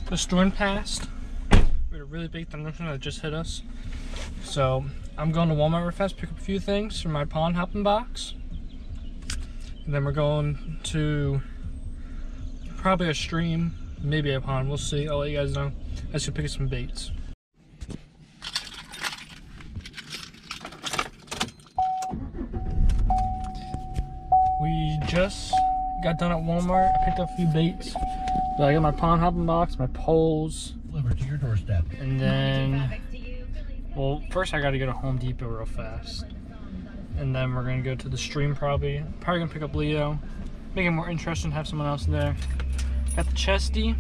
The storm passed. We had a really big thunderstorm that just hit us. So I'm going to Walmart real fast, pick up a few things for my pond hopping box. And then we're going to probably a stream, maybe a pond, we'll see. I'll let you guys know. I should pick up some baits. We just got done at Walmart. I picked up a few baits. But I got my pond hopping box, my poles. Delivered to your doorstep. And then, well, first I gotta go to Home Depot real fast. And then we're gonna go to the stream probably. Probably gonna pick up Leo. Make it more interesting to have someone else there. Got the chesty.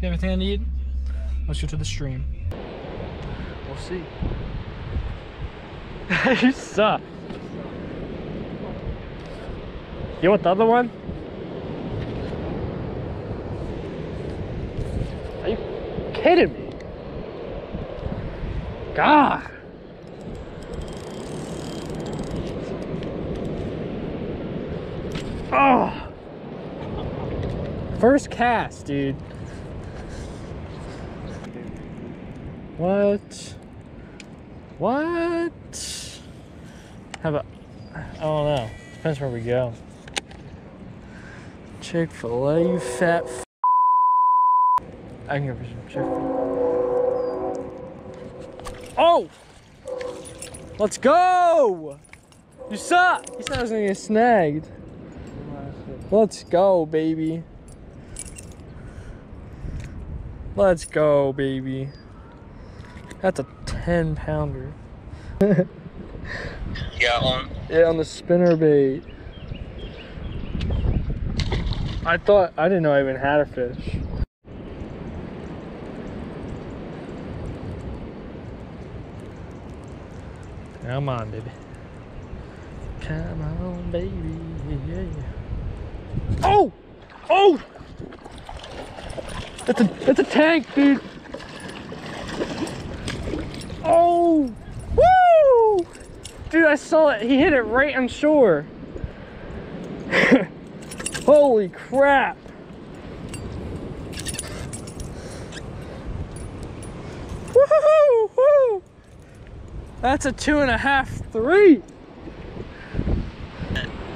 Got everything I need. Let's go to the stream. We'll see. You suck. You want the other one? Are you kidding me? God. Oh. First cast, dude. What? What? How about, I don't know. Depends where we go. Chick-fil-A, you fat f. I can go for some Chick-fil-A. Oh! Let's go! You suck! You said I was gonna get snagged. Let's go, baby. Let's go, baby. That's a 10-pounder. Yeah, on the spinner bait. I didn't know I even had a fish. Come on, baby. Come on, baby. Yeah. Oh! Oh! It's a tank, dude. Oh! Woo! Dude, I saw it. He hit it right on shore. Holy crap! Woohoo! Woo! That's a 2.5, 3.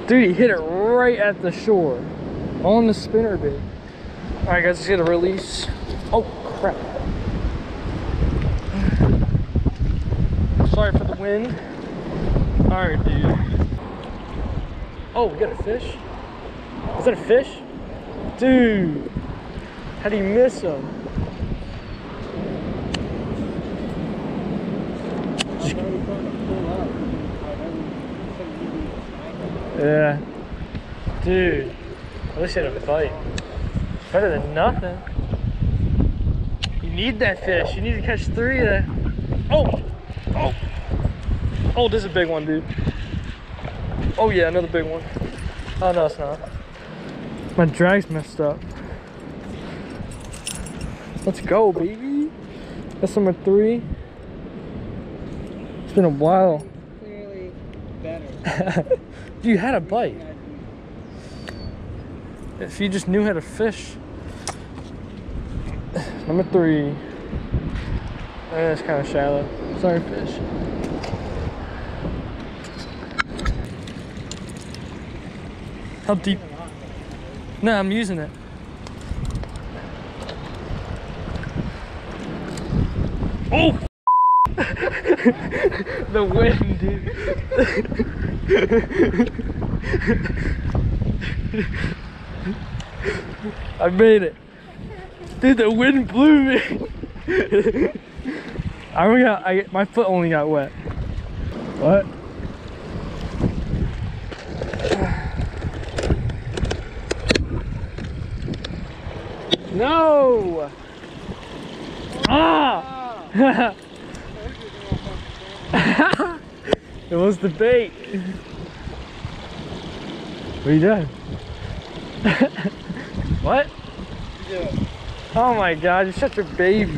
Dude, he hit it right at the shore on the spinner bait. All right, guys, let's get a release. Oh crap! Sorry for the wind. All right, dude. Oh, we got a fish. Is that a fish? Dude, how do you miss him? Yeah. Dude, at least you had a bite. Better than nothing. You need that fish. You need to catch 3 of that. Oh! Oh! Oh, this is a big one, dude. Oh yeah, another big one. Oh no, it's not. My drag's messed up. Let's go, baby. That's number 3. It's been a while. Clearly better. You had a bite. If you just knew how to fish. Number 3. It's kind of shallow. Sorry, fish. How deep? No, I'm using it. Oh! The wind, dude. I made it. Dude, the wind blew me. My foot only got wet. What? No! Ah! It was the bait. What are you doing? What? Oh my god, you're such a baby.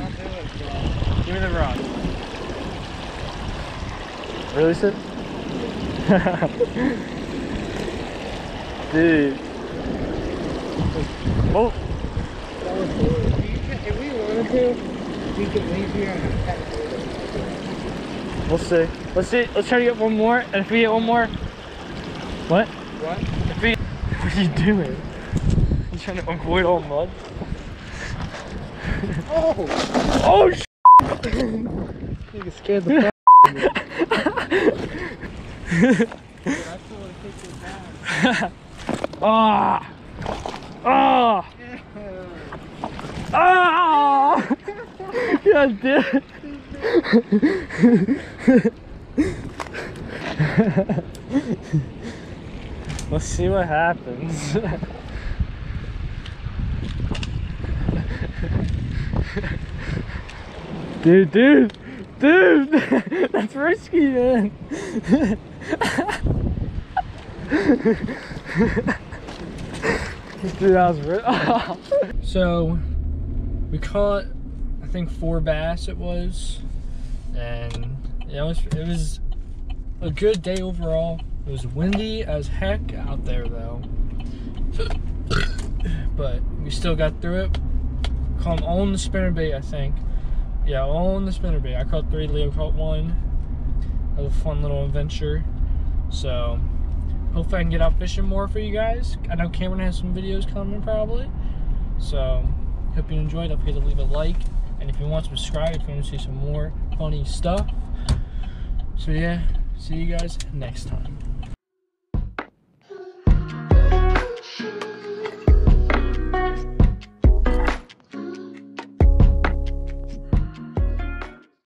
Give me the rod. Really, Sid? Dude. Oh. want to, we can leave here and catch it. We'll see. Let's see. Let's try to get one more. And if we get one more, what? What? If we, what are you doing? You trying to avoid all mud? Oh! Oh! You scared the fuck out of me. That's the one that takes it down. Ah! Ah! Ah! God damn it. Let's see what happens. Dude, that's risky, man. Dude, that was So, we caught, I think 4 bass it was, and yeah, it was a good day overall. It was windy as heck out there though, but we still got through it. Caught them all in the spinnerbait, I think. Yeah, all in the spinnerbait. I caught 3, Leo caught 1. That was a fun little adventure. So, hopefully I can get out fishing more for you guys. I know Kamryn has some videos coming probably. So, hope you enjoyed. Don't forget to leave a like. And if you want to subscribe, if you want to see some more funny stuff. So yeah, see you guys next time.